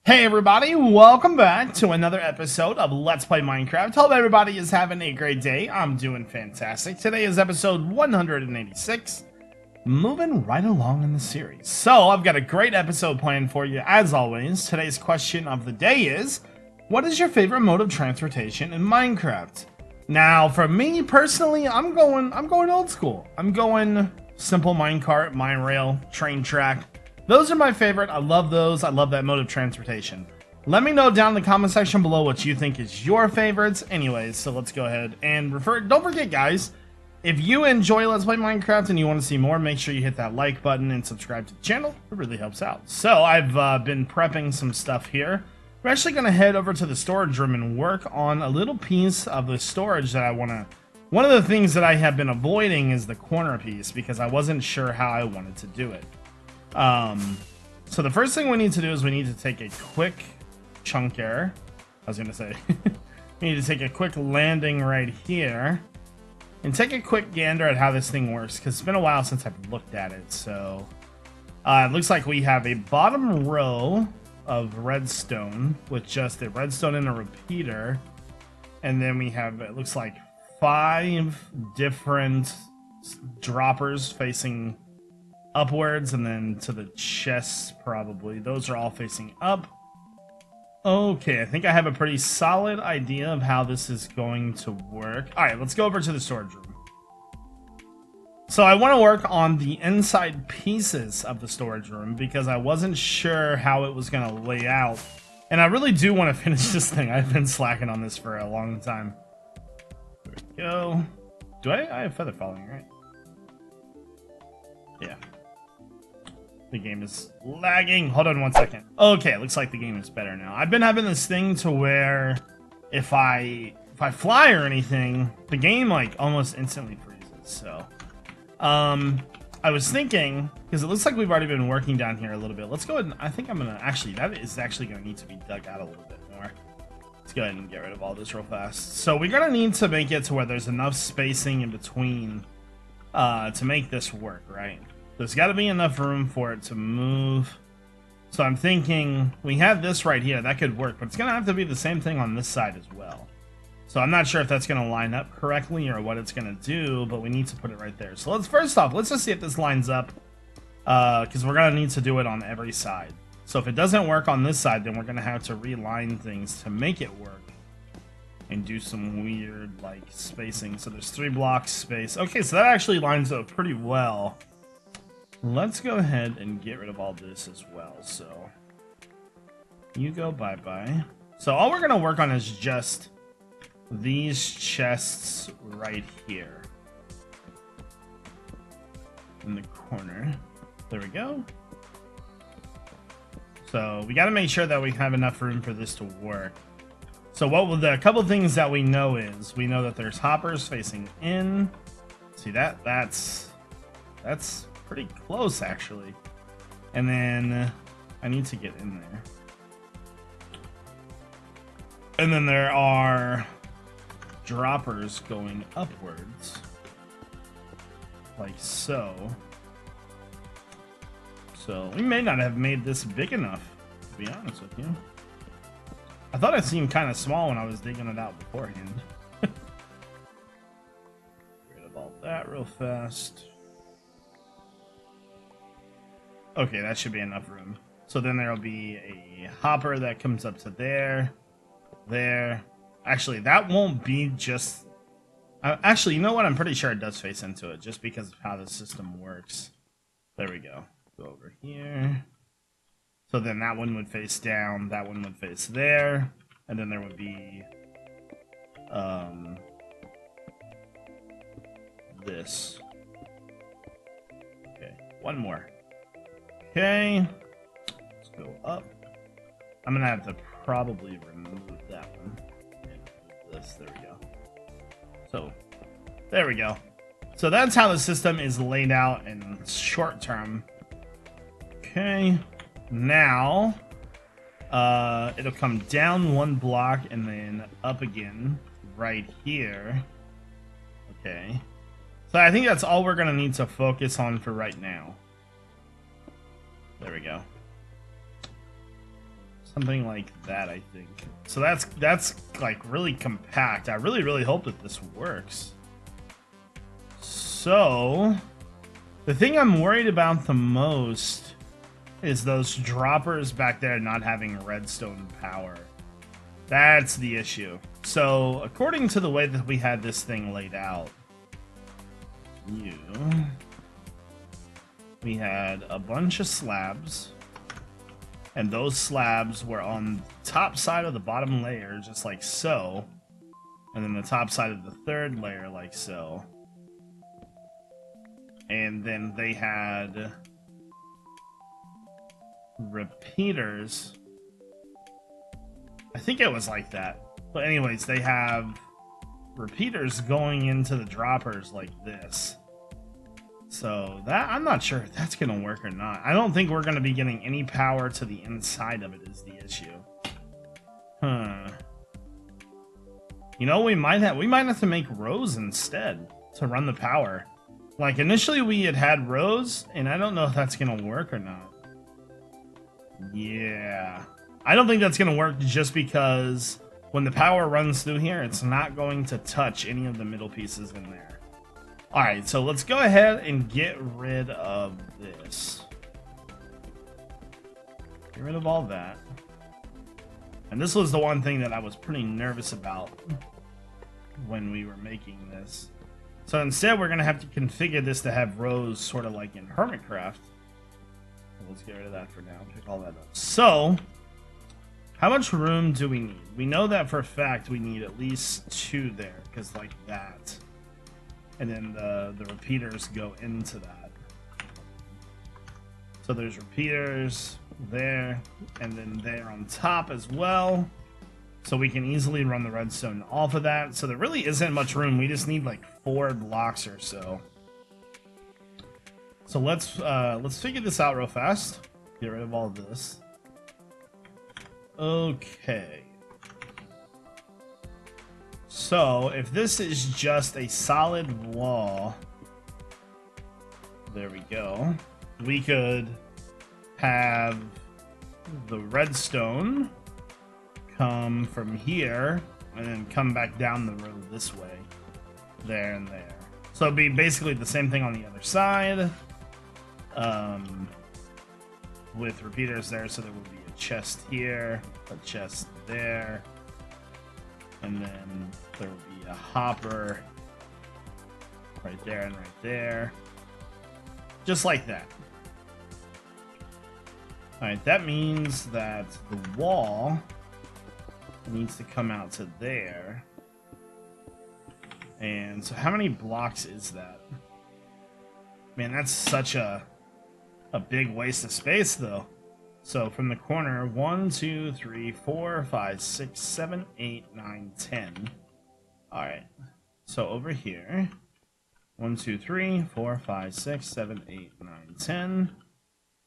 Hey everybody, welcome back to another episode of Let's Play Minecraft. Hope everybody is having a great day. I'm doing fantastic. Today is episode 186, moving right along in the series. So, I've got a great episode planned for you as always. Today's question of the day is, what is your favorite mode of transportation in Minecraft? Now, for me personally, I'm going old school. I'm going simple minecart, mine rail, train track. Those are my favorite. I love those. I love that mode of transportation. Let me know down in the comment section below what you think is your favorites. Anyways, so let's go ahead and don't forget, guys, if you enjoy Let's Play Minecraft and you want to see more, make sure you hit that like button and subscribe to the channel. It really helps out. So I've been prepping some stuff here. We're actually going to head over to the storage room and work on a little piece of the storage that I want to... One of the things that I have been avoiding is the corner piece because I wasn't sure how I wanted to do it. So the first thing we need to do is we need to take a quick chunk error. I was gonna say we need to take a quick landing right here and take a quick gander at how this thing works because it's been a while since I've looked at it. So it looks like we have a bottom row of redstone with just a redstone and a repeater, and then we have, it looks like, 5 different droppers facing upwards, and then to the chests probably. Those are all facing up. Okay, I think I have a pretty solid idea of how this is going to work. Alright, let's go over to the storage room. So I want to work on the inside pieces of the storage room because I wasn't sure how it was going to lay out. And I really do want to finish this thing. I've been slacking on this for a long time. There we go. Do I have feather falling, right? Yeah. The game is lagging. Hold on one second. Okay, it looks like the game is better now. I've been having this thing to where if I fly or anything, the game like almost instantly freezes. So, I was thinking, because it looks like we've already been working down here a little bit. Let's go ahead and I think I'm gonna actually, that is actually gonna need to be dug out a little bit more. Let's go ahead and get rid of all this real fast. So we're gonna need to make it to where there's enough spacing in between to make this work, right? There's got to be enough room for it to move. So I'm thinking we have this right here. That could work, but it's going to have to be the same thing on this side as well. So I'm not sure if that's going to line up correctly or what it's going to do, but we need to put it right there. So first off, let's just see if this lines up, because we're going to need to do it on every side. So if it doesn't work on this side, then we're going to have to realign things to make it work and do some weird like spacing. So there's 3 blocks space. Okay, so that actually lines up pretty well. Let's go ahead and get rid of all this as well. So you go bye-bye. So all we're going to work on is just these chests right here in the corner. There we go. So we got to make sure that we have enough room for this to work. So what will a couple things that we know is, we know that there's hoppers facing in. See that? That's pretty close actually. And then I need to get in there. And then there are droppers going upwards like so. So we may not have made this big enough, to be honest with you. I thought it seemed kind of small when I was digging it out beforehand. Get rid of all that real fast. Okay, that should be enough room. So then there'll be a hopper that comes up to there. Actually, that won't be just... actually, you know what? I'm pretty sure it does face into it, just because of how the system works. There we go. Go over here. So then that one would face down, that one would face there, and then there would be... this. Okay, one more. Okay, let's go up. I'm gonna have to probably remove that one. And this, there we go. So, there we go. So that's how the system is laid out in short term. Okay, now it'll come down 1 block and then up again right here. Okay, so I think that's all we're gonna need to focus on for right now. There we go. Something like that, I think. So that's like really compact. I really hope that this works. So the thing I'm worried about the most is those droppers back there not having redstone power. That's the issue. So according to the way that we had this thing laid out, we had a bunch of slabs, and those slabs were on the top side of the bottom layer, just like so, and then the top side of the third layer, like so. And then they had repeaters. I think it was like that. But anyways, they have repeaters going into the droppers like this. So that, I'm not sure if that's gonna work or not. I don't think we're gonna be getting any power to the inside of it is the issue. You know, we might have to make rows instead to run the power. Like initially we had rows, and I don't know if that's gonna work or not. Yeah, I don't think that's gonna work just because when the power runs through here, it's not going to touch any of the middle pieces in there. Alright, so let's go ahead and get rid of this. Get rid of all that. And this was the one thing that I was pretty nervous about when we were making this. So instead, we're going to have to configure this to have rows sort of like in Hermitcraft. Let's get rid of that for now. Pick all that up. So, how much room do we need? We know that for a fact we need at least 2 there, because like that. And then the repeaters go into that. So there's repeaters there, and then there on top as well. So we can easily run the redstone off of that. So there really isn't much room. We just need like 4 blocks or so. So let's figure this out real fast. Get rid of all of this. Okay. So if this is just a solid wall, there we go. We could have the redstone come from here and then come back down the road this way, there and there. So it'd be basically the same thing on the other side, with repeaters there. So there would be a chest here, a chest there, and then there would be a hopper right there and right there, just like that. Alright, that means that the wall needs to come out to there. And so how many blocks is that? Man, that's such a big waste of space though. So from the corner, 1, 2, 3, 4, 5, 6, 7, 8, 9, 10. Alright. So over here, 1, 2, 3, 4, 5, 6, 7, 8, 9, 10.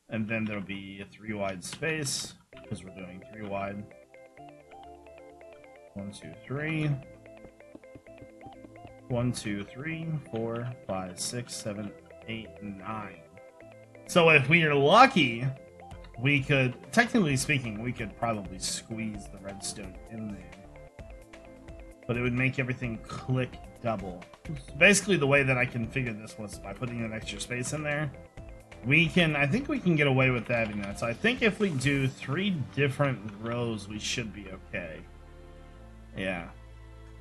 And then there'll be a 3 wide space, because we're doing 3 wide. 1, 2, 3. 1, 2, 3, 4, 5, 6, 7, 8, 9. So if we are lucky, we could, technically speaking, we could probably squeeze the redstone in there. But it would make everything click double. Basically, the way that I configured this was by putting an extra space in there. We can, I think we can get away with having that. So I think if we do 3 different rows, we should be okay. Yeah.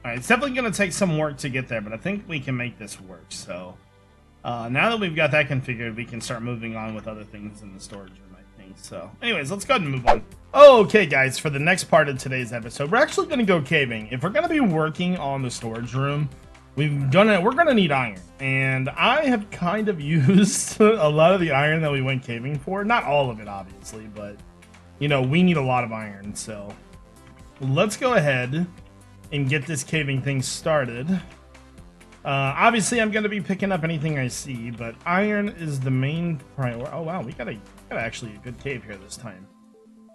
Alright, it's definitely going to take some work to get there, but I think we can make this work. So, now that we've got that configured, we can start moving on with other things in the storage room, I think. So, anyways, let's go ahead and move on. Okay, guys, for the next part of today's episode, we're actually going to go caving. If we're going to be working on the storage room, we're gonna need iron, and I have kind of used a lot of the iron that we went caving for. Not all of it, obviously, but you know, we need a lot of iron. So let's go ahead and get this caving thing started. Obviously, I'm gonna be picking up anything I see, but iron is the main priority. Oh wow, we got actually a good cave here this time.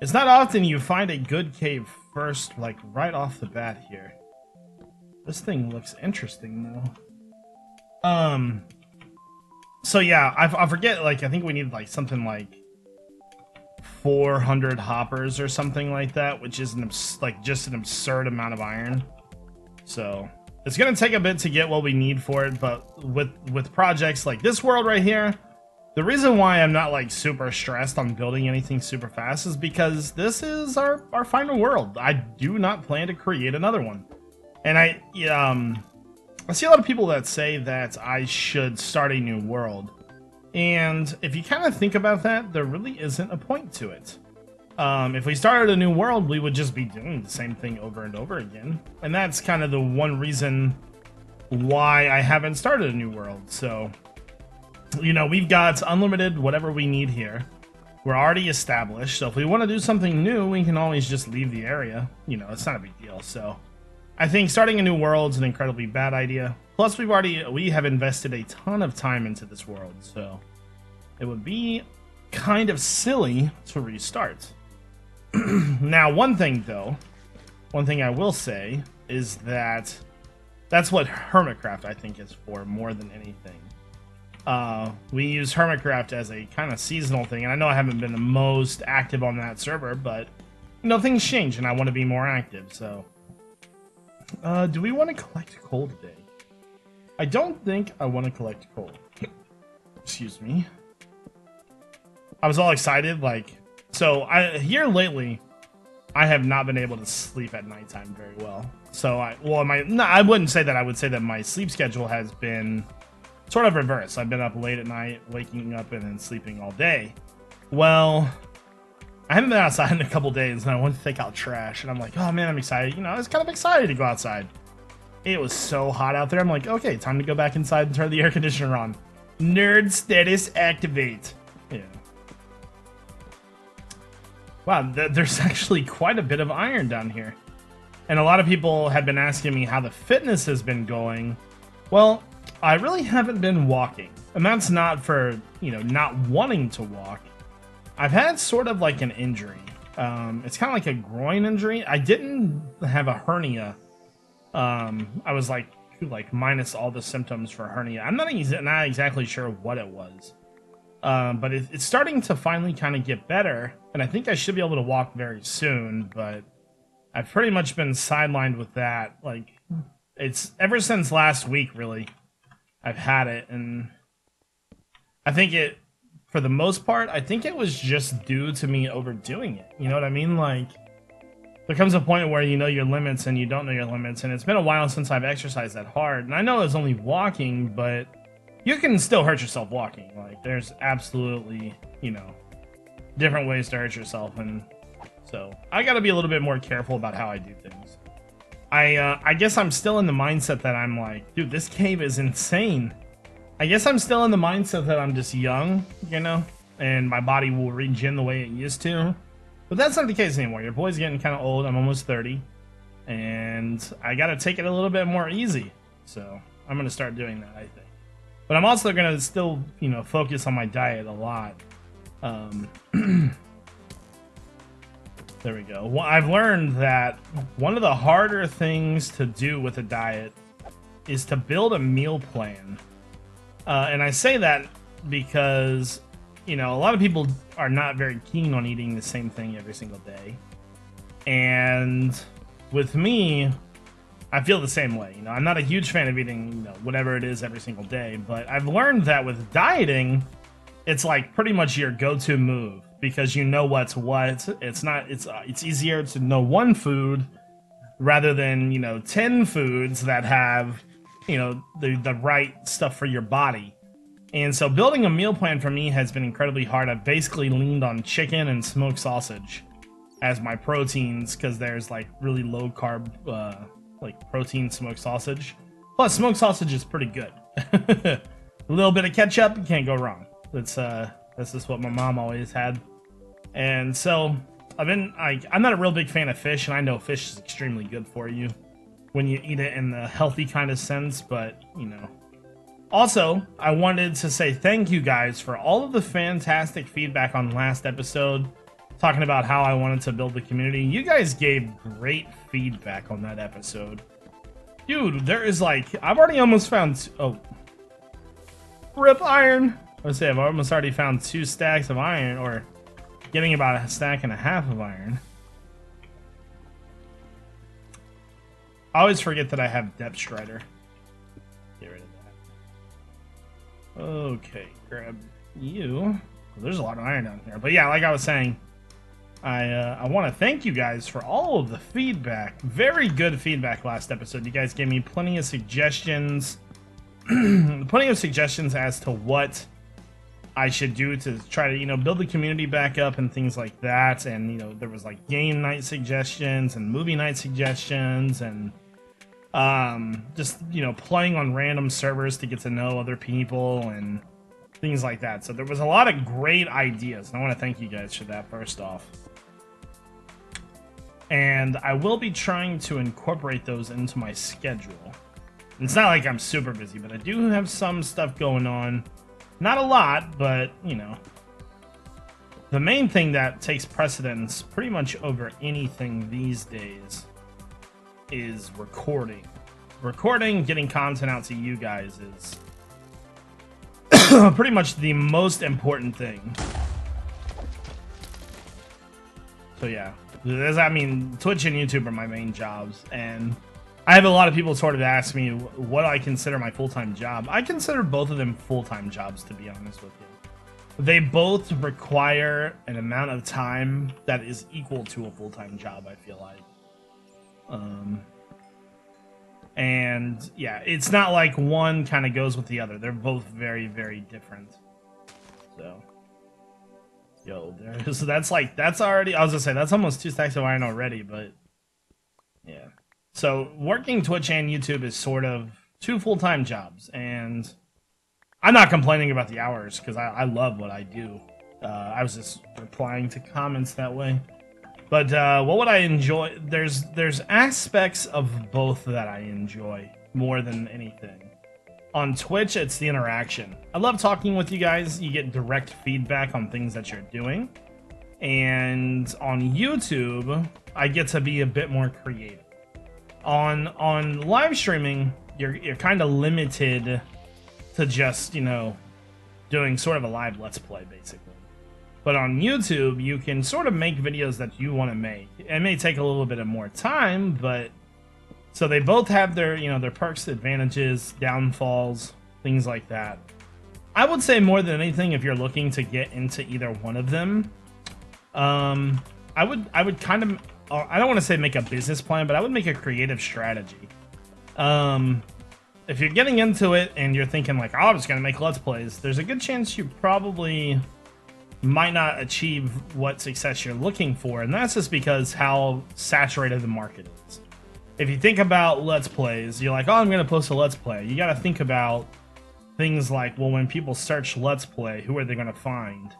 It's not often you find a good cave first, like right off the bat here. This thing looks interesting, though. So yeah, I forget, like, I think we need, like, something like 400 hoppers or something like that, which is just an absurd amount of iron. So it's gonna take a bit to get what we need for it, but with projects like this world right here, the reason why I'm not like super stressed on building anything super fast is because this is our final world. I do not plan to create another one. And I see a lot of people that say that I should start a new world. And if you kind of think about that, there really isn't a point to it. If we started a new world, we would just be doing the same thing over and over again. And that's kind of the one reason why I haven't started a new world. So, you know, we've got unlimited whatever we need here. We're already established, so if we want to do something new, we can always just leave the area. You know, it's not a big deal. So I think starting a new world is an incredibly bad idea. Plus, we have invested a ton of time into this world, so it would be kind of silly to restart. Now, one thing I will say is that that's what Hermitcraft I think is for more than anything. We use Hermitcraft as a kind of seasonal thing, and I know I haven't been the most active on that server, but you know, things change and I want to be more active. So do we want to collect coal today? I don't think I want to collect coal. Excuse me. I was all excited, like, so here lately I have not been able to sleep at nighttime very well. So I wouldn't say that. I would say that my sleep schedule has been sort of reverse. I've been up late at night, waking up and then sleeping all day. Well, I haven't been outside in a couple days, and I went to take out trash, and I'm like, oh man, I'm excited. You know, I was kind of excited to go outside. It was so hot out there. I'm like, okay, time to go back inside and turn the air conditioner on. Nerd status activate. Yeah. Wow, there's actually quite a bit of iron down here. And a lot of people have been asking me how the fitness has been going. Well, I really haven't been walking. And that's not for, you know, not wanting to walk. I've had sort of like an injury. It's kind of like a groin injury. I didn't have a hernia. I was like minus all the symptoms for hernia. I'm not exactly sure what it was. But it's starting to finally kind of get better. And I think I should be able to walk very soon. But I've pretty much been sidelined with that. Like, it's ever since last week, really. I've had it, and I think for the most part, I think it was just due to me overdoing it. You know what I mean? Like, there comes a point where you know your limits and you don't know your limits, and it's been a while since I've exercised that hard. And I know it's only walking, but you can still hurt yourself walking. Like, there's absolutely, you know, different ways to hurt yourself, and so I gotta be a little bit more careful about how I do things. I guess I'm still in the mindset that I'm like, dude, this cave is insane. I guess I'm still in the mindset that I'm just young, you know, and my body will regen the way it used to. But that's not the case anymore. Your boy's getting kind of old. I'm almost 30. And I got to take it a little bit more easy. So I'm going to start doing that, I think. But I'm also going to still, you know, focus on my diet a lot. There we go. Well, I've learned that one of the harder things to do with a diet is to build a meal plan. And I say that because, you know, a lot of people are not very keen on eating the same thing every single day. And with me, I feel the same way. You know, I'm not a huge fan of eating, you know, whatever it is every single day. But I've learned that with dieting, it's like pretty much your go-to move. Because you know what's what. It's easier to know one food rather than, you know, 10 foods that have, you know, the right stuff for your body. And so building a meal plan for me has been incredibly hard. I've basically leaned on chicken and smoked sausage as my proteins, because there's like really low carb like protein smoked sausage. Plus smoked sausage is pretty good. A little bit of ketchup, you can't go wrong. That's just what my mom always had. And so I'm not a real big fan of fish, and I know fish is extremely good for you when you eat it in the healthy kind of sense, but, you know. Also, I wanted to say thank you guys for all of the fantastic feedback on last episode, talking about how I wanted to build the community. You guys gave great feedback on that episode. Dude, there is like, I've already almost found, rip iron. Let's say I've almost already found 2 stacks of iron, or getting about a stack and a half of iron. I always forget that I have Depth Strider. Get rid of that. Okay, grab you. Well, there's a lot of iron down here. But yeah, like I was saying, I want to thank you guys for all of the feedback. Very good feedback last episode. You guys gave me plenty of suggestions. Plenty of suggestions as to what I should do to try to, you know, build the community back up and things like that. And, you know, there was like game night suggestions and movie night suggestions and just, you know, playing on random servers to get to know other people and things like that. So there was a lot of great ideas. And I want to thank you guys for that first off. And I will be trying to incorporate those into my schedule. It's not like I'm super busy, but I do have some stuff going on. Not a lot, but, you know. The main thing that takes precedence pretty much over anything these days is recording. Recording, getting content out to you guys is pretty much the most important thing. So yeah, I mean, Twitch and YouTube are my main jobs, and I have a lot of people sort of ask me what I consider my full-time job. I consider both of them full-time jobs, to be honest with you. They both require an amount of time that is equal to a full-time job, I feel like. And yeah, it's not like one kind of goes with the other. They're both very, very different. So, yo, so that's already, I was gonna say, that's almost 2 stacks of iron already, but yeah. So working Twitch and YouTube is sort of 2 full-time jobs, and I'm not complaining about the hours because I love what I do. I was just replying to comments that way. But what would I enjoy? There's aspects of both that I enjoy more than anything. On Twitch, it's the interaction. I love talking with you guys. You get direct feedback on things that you're doing. And on YouTube, I get to be a bit more creative. On live streaming, you're kind of limited to just, you know, doing sort of a live Let's Play, basically. But on YouTube, you can sort of make videos that you want to make. It may take a little bit of more time, but so they both have their, you know, their perks, advantages, downfalls, things like that. I would say more than anything, if you're looking to get into either one of them, I would kind of, I don't want to say make a business plan, but I would make a creative strategy. If you're getting into it and you're thinking like, oh, I'm just going to make Let's Plays, there's a good chance you probably might not achieve what success you're looking for, and that's just because how saturated the market is. If you think about Let's Plays, you're like, oh, I'm going to post a Let's Play. You got to think about things like, well, when people search Let's Play, who are they going to find?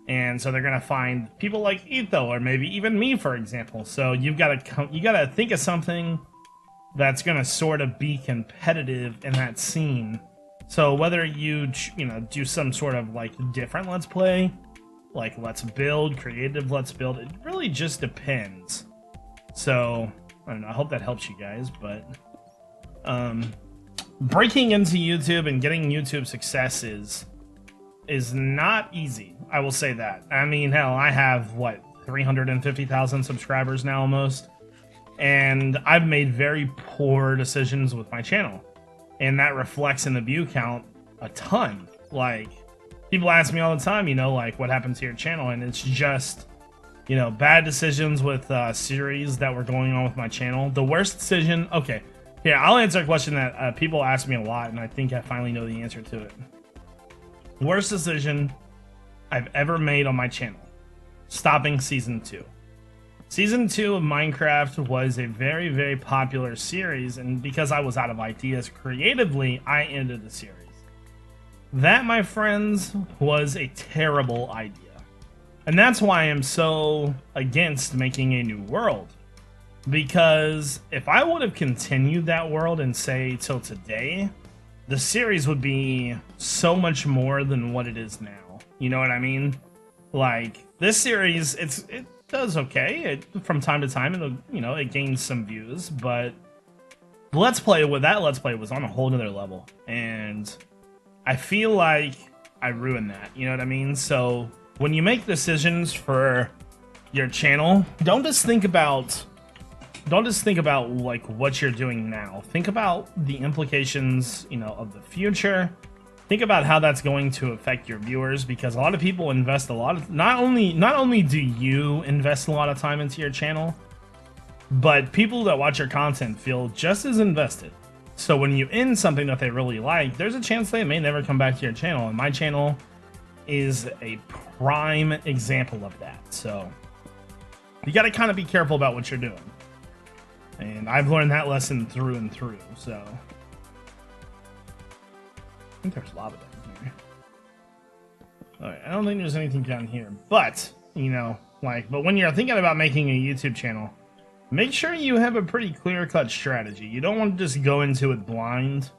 And so they're going to find people like Etho, or maybe even me, for example. So you got to think of something that's going to sort of be competitive in that scene. So whether you know, do some sort of like different Let's Play, like Let's Build, creative Let's Build, it really just depends. So I don't know, I hope that helps you guys, but breaking into YouTube and getting YouTube success is not easy. I will say that. I mean, hell, I have what, 350,000 subscribers now almost, and I've made very poor decisions with my channel, and that reflects in the view count a ton. Like, people ask me all the time, you know, like, what happened to your channel? And it's just, you know, bad decisions with series that were going on with my channel. The worst decision, okay, here, I'll answer a question that people ask me a lot, and I think I finally know the answer to it. Worst decision I've ever made on my channel: stopping Season 2. Season 2 of Minecraft was a very, very popular series, and because I was out of ideas creatively, I ended the series. That, my friends, was a terrible idea. And that's why I'm so against making a new world. Because if I would have continued that world and say till today, the series would be so much more than what it is now. You know what I mean? Like, this series, it does okay. From time to time, it gains some views, but Let's Play was on a whole nother level, and I feel like I ruined that. You know what I mean? So when you make decisions for your channel, don't just think about like what you're doing now. Think about the implications, you know, of the future. Think about how that's going to affect your viewers, because a lot of people invest a lot of, not only do you invest a lot of time into your channel, but people that watch your content feel just as invested. So when you end something that they really like, there's a chance they may never come back to your channel, and my channel is a prime example of that. So you got to kind of be careful about what you're doing, and I've learned that lesson through and through. So I think there's lava down here. Alright, I don't think there's anything down here, but you know, like, but when you're thinking about making a YouTube channel, make sure you have a pretty clear-cut strategy. You don't want to just go into it blind.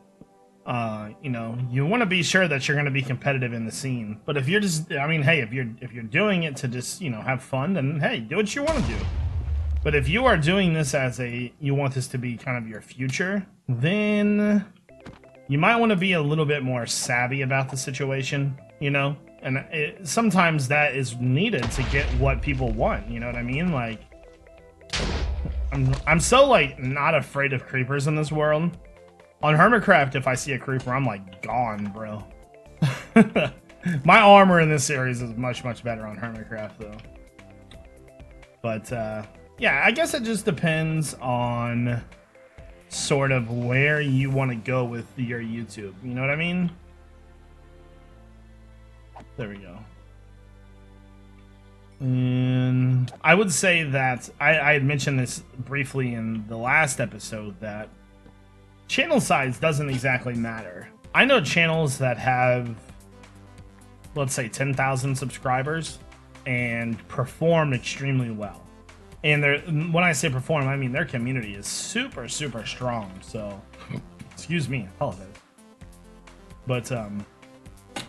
You know, you want to be sure that you're going to be competitive in the scene. But if you're just, I mean, hey, if you're doing it to just, you know, have fun, then hey, do what you want to do. But if you are doing this as you want this to be kind of your future, then you might want to be a little bit more savvy about the situation, you know? And sometimes that is needed to get what people want, you know what I mean? Like, I'm so, like, not afraid of creepers in this world. On Hermitcraft, if I see a creeper, I'm, like, gone, bro. My armor in this series is much, much better on Hermitcraft, though. But, yeah, I guess it just depends on sort of where you want to go with your YouTube. You know what I mean? There we go. And I would say that I had mentioned this briefly in the last episode, that channel size doesn't exactly matter. I know channels that have, let's say, 10,000 subscribers and perform extremely well. And when I say perform, I mean their community is super, super strong. So, excuse me, I apologize. But,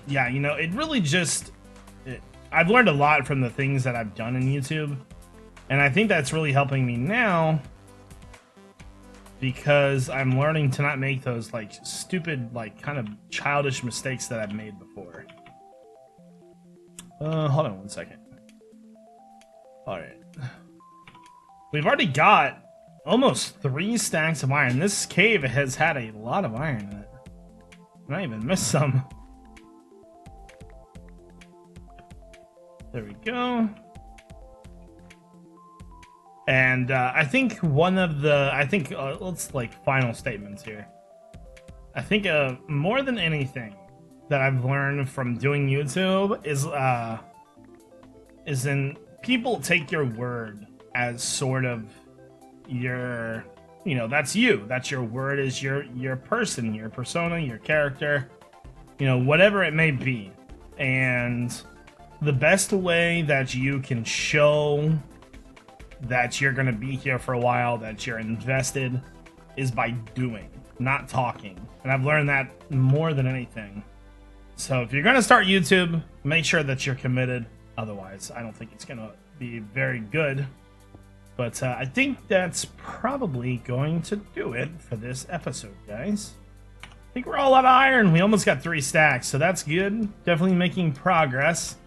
yeah, you know, it really just... I've learned a lot from the things that I've done in YouTube. And I think that's really helping me now, because I'm learning to not make those, like, stupid, like, kind of childish mistakes that I've made before. Hold on one second. Alright. We've already got almost 3 stacks of iron. This cave has had a lot of iron in it. And I even missed some. There we go. And I think one of the, let's like final statements here. I think more than anything that I've learned from doing YouTube is in people take your word as sort of your, you know, that's you. That's your word, is your person, your persona, your character, you know, whatever it may be. And the best way that you can show that you're going to be here for a while, that you're invested, is by doing, not talking. And I've learned that more than anything. So if you're going to start YouTube, make sure that you're committed. Otherwise, I don't think it's going to be very good. But I think that's probably going to do it for this episode, guys. I think we're all out of iron. We almost got 3 stacks, so that's good. Definitely making progress.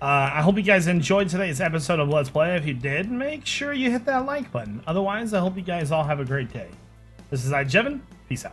I hope you guys enjoyed today's episode of Let's Play. If you did, make sure you hit that like button. Otherwise, I hope you guys all have a great day. This is iJevin. Peace out.